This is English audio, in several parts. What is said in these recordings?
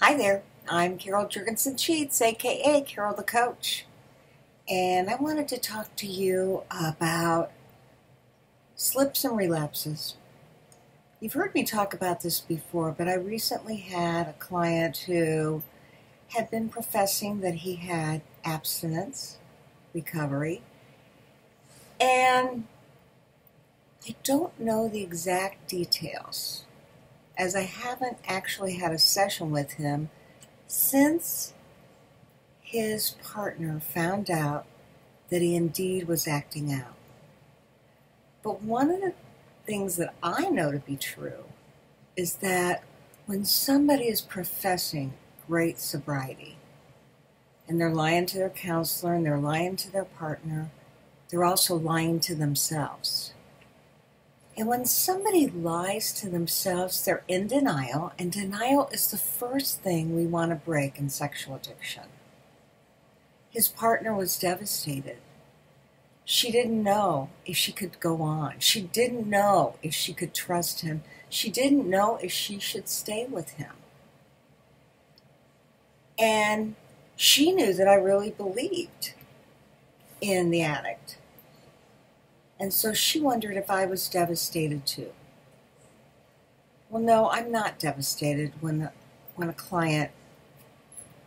Hi there, I'm Carol Jurgensen-Sheets, aka Carol the Coach, and I wanted to talk to you about slips and relapses. You've heard me talk about this before, but I recently had a client who had been professing that he had abstinence recovery, and I don't know the exact details, as I haven't actually had a session with him since his partner found out that he indeed was acting out. But one of the things that I know to be true is that when somebody is professing great sobriety, and they're lying to their counselor and they're lying to their partner, they're also lying to themselves. And when somebody lies to themselves, they're in denial, and denial is the first thing we want to break in sexual addiction. His partner was devastated. She didn't know if she could go on. She didn't know if she could trust him. She didn't know if she should stay with him. And she knew that I really believed in the addict. And so she wondered if I was devastated too. Well, no, I'm not devastated when a client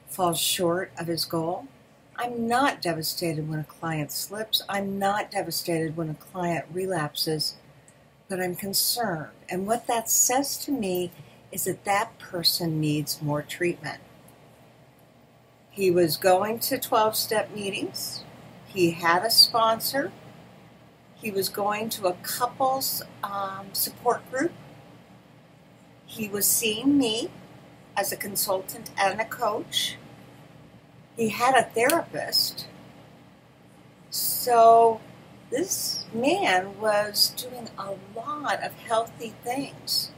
falls short of his goal. I'm not devastated when a client slips. I'm not devastated when a client relapses, but I'm concerned. And what that says to me is that that person needs more treatment. He was going to 12-step meetings. He had a sponsor. He was going to a couples support group. He was seeing me as a consultant and a coach. He had a therapist. So this man was doing a lot of healthy things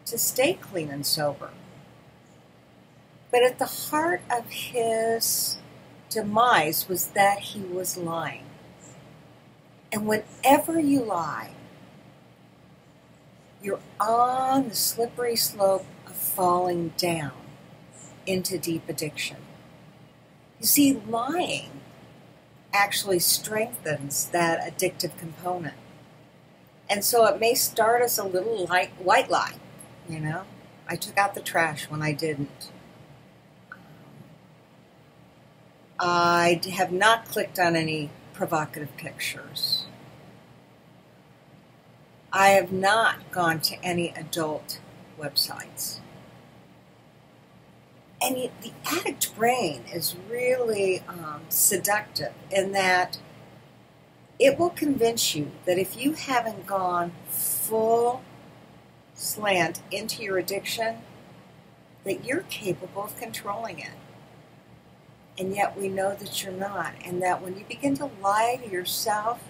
to stay clean and sober. But at the heart of his demise was that he was lying. And whenever you lie, you're on the slippery slope of falling down into deep addiction. You see, lying actually strengthens that addictive component. And so it may start as a little white lie, you know. I took out the trash when I didn't. I have not clicked on any provocative pictures. I have not gone to any adult websites. And the addict brain is really seductive in that it will convince you that if you haven't gone full slant into your addiction, that you're capable of controlling it. And yet we know that you're not, and that when you begin to lie to yourself,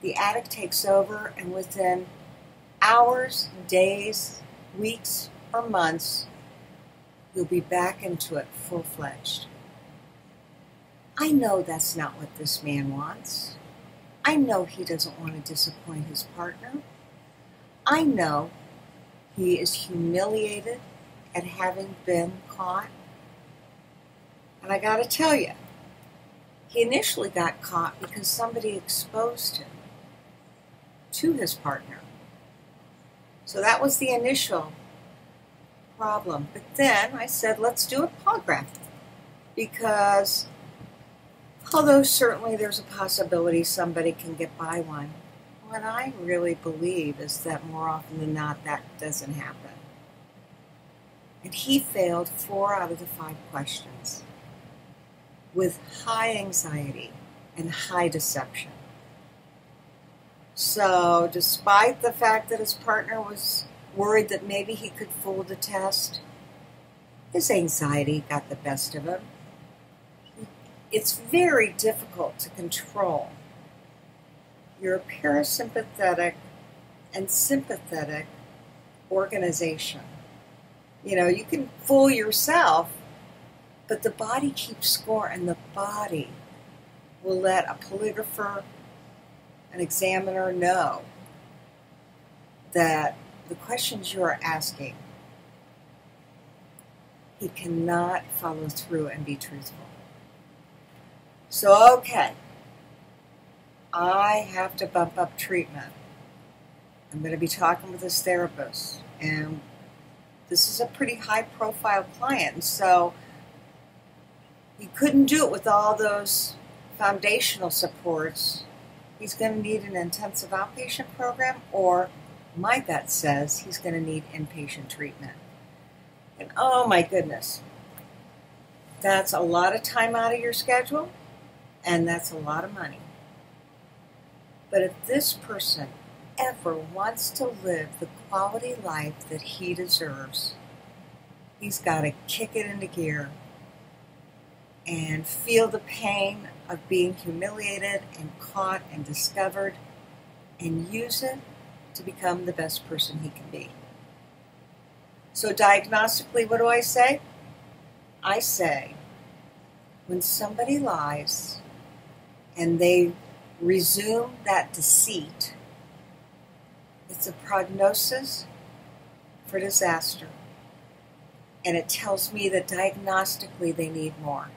the addict takes over, and within hours, days, weeks, or months, you'll be back into it full-fledged. I know that's not what this man wants. I know he doesn't want to disappoint his partner. I know he is humiliated at having been caught. And I got to tell you, he initially got caught because somebody exposed him to his partner. So that was the initial problem. But then I said, let's do a polygraph. Because although certainly there's a possibility somebody can get by one, what I really believe is that more often than not, that doesn't happen. And he failed 4 out of the 5 questions, with high anxiety and high deception. So despite the fact that his partner was worried that maybe he could fool the test, his anxiety got the best of him. It's very difficult to control your parasympathetic and sympathetic organization. You know, you can fool yourself, but the body keeps score, and the body will let a polygrapher, an examiner know that the questions you are asking he cannot follow through and be truthful. So, okay, I have to bump up treatment. I'm going to be talking with this therapist, and this is a pretty high-profile client, and so he couldn't do it with all those foundational supports. He's going to need an intensive outpatient program, or my gut says he's going to need inpatient treatment. And oh my goodness, that's a lot of time out of your schedule, and that's a lot of money. But if this person ever wants to live the quality life that he deserves, he's got to kick it into gear and feel the pain of being humiliated and caught and discovered, and use it to become the best person he can be. So diagnostically, what do I say? I say, when somebody lies and they resume that deceit, it's a prognosis for disaster. And it tells me that diagnostically they need more.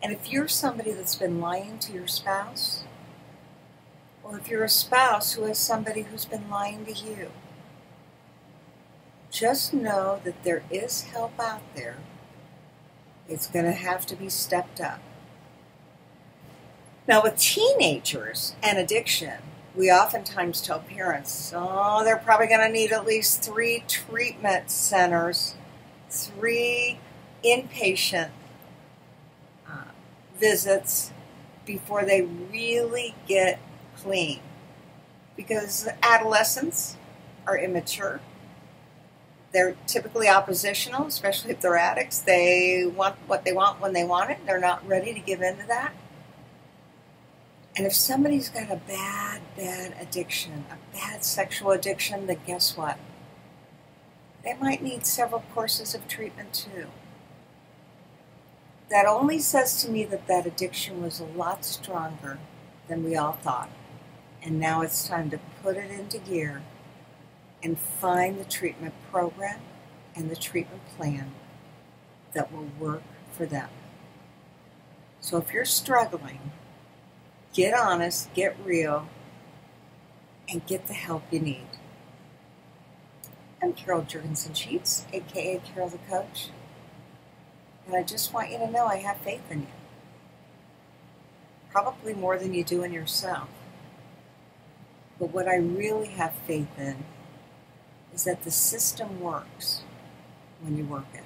And if you're somebody that's been lying to your spouse, or if you're a spouse who has somebody who's been lying to you, just know that there is help out there. It's going to have to be stepped up. Now, with teenagers and addiction, we oftentimes tell parents, oh, they're probably going to need at least 3 treatment centers, 3 inpatient visits before they really get clean. Because adolescents are immature. They're typically oppositional, especially if they're addicts. They want what they want when they want it. They're not ready to give in to that. And if somebody's got a bad addiction, a bad sexual addiction, then guess what? They might need several courses of treatment too. That only says to me that that addiction was a lot stronger than we all thought. And now it's time to put it into gear and find the treatment program and the treatment plan that will work for them. So if you're struggling, get honest, get real, and get the help you need. I'm Carol Jurgensen-Sheets, aka Carol the Coach, and I just want you to know I have faith in you. Probably more than you do in yourself. But what I really have faith in is that the system works when you work it.